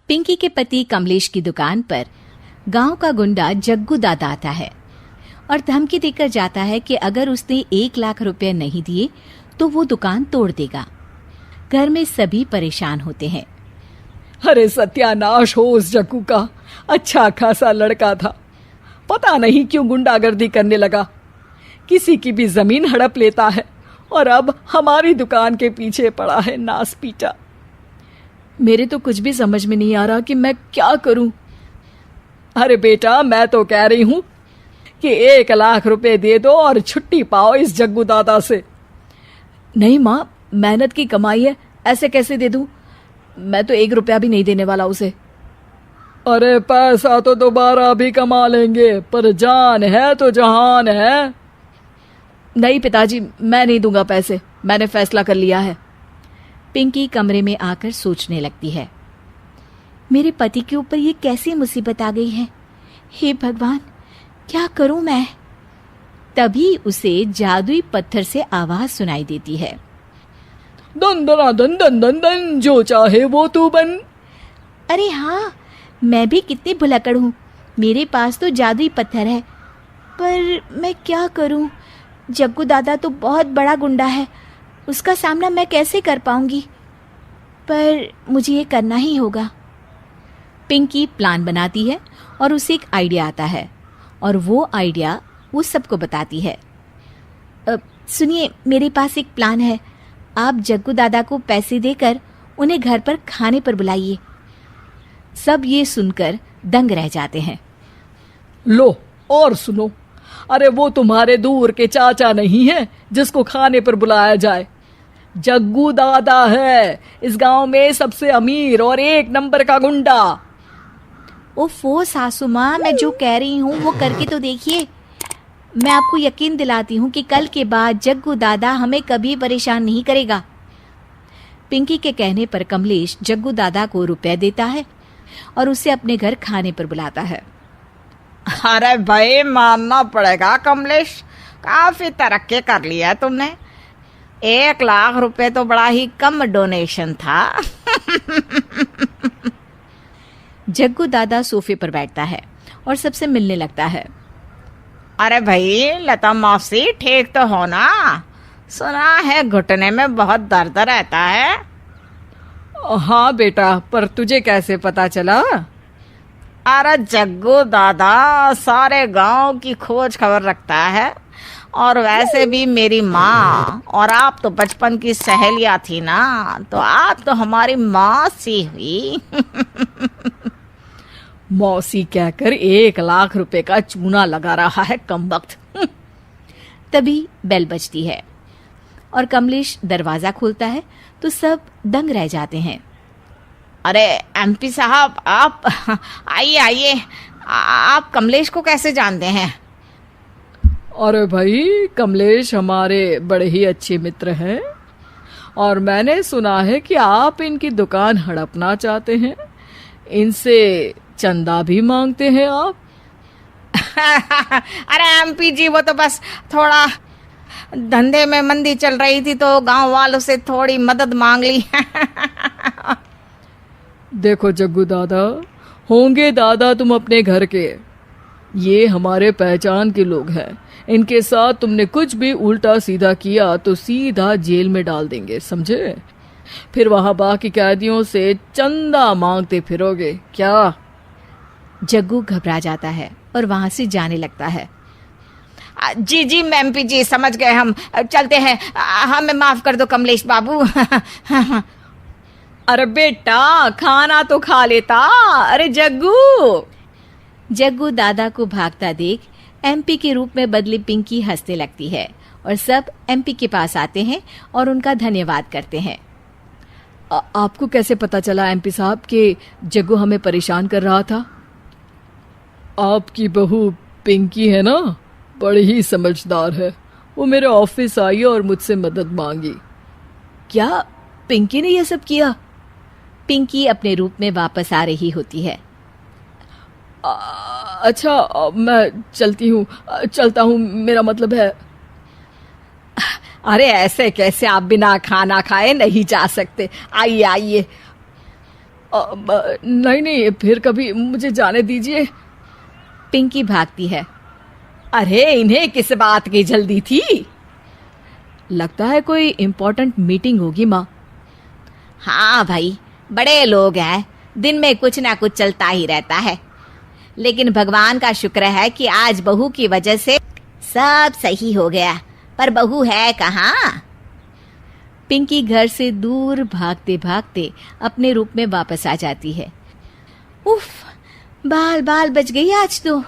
पिंकी के पति कमलेश की दुकान पर गांव का गुंडा जग्गू दादा आता है और धमकी देकर जाता है कि अगर उसने 1 लाख रुपए नहीं दिए तो वो दुकान तोड़ देगा। घर में सभी परेशान होते हैं। अरे सत्यानाश हो उस जग्गू का, अच्छा खासा लड़का था, पता नहीं क्यों गुंडागर्दी करने लगा, किसी की भी जमीन हड़प लेता है और अब हमारी दुकान के पीछे पड़ा है नास पीटा। मेरे तो कुछ भी समझ में नहीं आ रहा कि मैं क्या करूं। अरे बेटा, मैं तो कह रही हूं कि 1 लाख रुपए दे दो और छुट्टी पाओ इस जग्गू दादा से। नहीं माँ, मेहनत की कमाई है, ऐसे कैसे दे दूं? मैं तो 1 रुपया भी नहीं देने वाला उसे। अरे पैसा तो दोबारा भी कमा लेंगे, पर जान है तो जहान है। नहीं पिताजी, मैं नहीं दूंगा पैसे, मैंने फैसला कर लिया है। पिंकी कमरे में आकर सोचने लगती है, मेरे पति के ऊपर ये कैसी मुसीबत आ गई है। हे भगवान, क्या करूं मैं? तभी उसे जादुई पत्थर से आवाज सुनाई देती है, दन दना दन दन दन दन, जो चाहे वो तू बन। अरे हाँ, मैं भी कितनी भुलक्कड़ हूँ, मेरे पास तो जादुई पत्थर है, पर मैं क्या करूं? जग्गू दादा तो बहुत बड़ा गुंडा है, उसका सामना मैं कैसे कर पाऊंगी? पर मुझे ये करना ही होगा। पिंकी प्लान बनाती है और उसे एक आइडिया आता है और वो आइडिया वो सबको बताती है। सुनिए, मेरे पास एक प्लान है, आप जग्गू दादा को पैसे देकर उन्हें घर पर खाने पर बुलाइए। सब ये सुनकर दंग रह जाते हैं। लो और सुनो, अरे वो तुम्हारे दूर के चाचा नहीं है जिसको खाने पर बुलाया जाए, जग्गू दादा है, इस गांव में सबसे अमीर और 1 नंबर का गुंडा। ओफो सासू माँ, मैं जो कह रही हूँ वो करके तो देखिए। मैं आपको यकीन दिलाती हूँ कि कल के बाद जग्गू दादा हमें कभी परेशान नहीं करेगा। पिंकी के कहने पर कमलेश जग्गू दादा को रुपए देता है और उसे अपने घर खाने पर बुलाता है। अरे भाई, मानना पड़ेगा कमलेश, काफी तरक्की कर लिया तुमने। 1 लाख रुपए तो बड़ा ही कम डोनेशन था। जग्गू दादा सोफे पर बैठता है और सबसे मिलने लगता है। अरे भाई लता मौसी, ठीक तो हो ना? सुना है घुटने में बहुत दर्द रहता है। हाँ बेटा, पर तुझे कैसे पता चला? अरे जग्गू दादा सारे गांव की खोज खबर रखता है, और वैसे भी मेरी माँ और आप तो बचपन की सहेलियां थी ना, तो आप तो हमारी मौसी हुई। मौसी कहकर 1 लाख रुपए का चूना लगा रहा है कमबख्त। तभी बेल बजती है और कमलेश दरवाजा खोलता है तो सब दंग रह जाते हैं। अरे एमपी साहब, आप आइए आइए, आप कमलेश को कैसे जानते हैं? अरे भाई, कमलेश हमारे बड़े ही अच्छे मित्र हैं और मैंने सुना है कि आप इनकी दुकान हड़पना चाहते हैं, इनसे चंदा भी मांगते हैं आप। अरे एमपी जी, वो तो बस थोड़ा धंधे में मंदी चल रही थी तो गांव वालों से थोड़ी मदद मांग ली। देखो जग्गू दादा, होंगे दादा तुम अपने घर के, ये हमारे पहचान के लोग हैं, इनके साथ तुमने कुछ भी उल्टा सीधा किया तो सीधा जेल में डाल देंगे, समझे? फिर वहां बाकी कैदियों से चंदा मांगते फिरोगे क्या? जग्गू घबरा जाता है और वहां से जाने लगता है। जी जी एमपी जी, समझ गए, हम चलते हैं, हमें माफ कर दो कमलेश बाबू। अरे बेटा, खाना तो खा लेता। अरे जग्गू। जग्गू दादा को भागता देख एमपी के रूप में बदली पिंकी हंसने लगती है और सब एमपी के पास आते हैं और उनका धन्यवाद करते हैं। आपको कैसे पता चला एमपी साहब कि जग्गू हमें परेशान कर रहा था? आपकी बहू पिंकी है ना, बड़ी ही समझदार है, वो मेरे ऑफिस आई और मुझसे मदद मांगी। क्या पिंकी ने यह सब किया? पिंकी अपने रूप में वापस आ रही होती है। अच्छा, मैं चलता हूँ, मेरा मतलब है। अरे ऐसे कैसे, आप बिना खाना खाए नहीं जा सकते, आइए आइए। नहीं नहीं, फिर कभी मुझे जाने दीजिए। पिंकी भागती है। अरे इन्हें किस बात की जल्दी थी? लगता है कोई इम्पोर्टेंट मीटिंग होगी माँ। हाँ भाई, बड़े लोग हैं, दिन में कुछ ना कुछ चलता ही रहता है। लेकिन भगवान का शुक्र है कि आज बहू की वजह से सब सही हो गया। पर बहू है कहाँ? पिंकी घर से दूर भागते भागते अपने रूप में वापस आ जाती है। उफ, बाल बाल बच गई आज तो।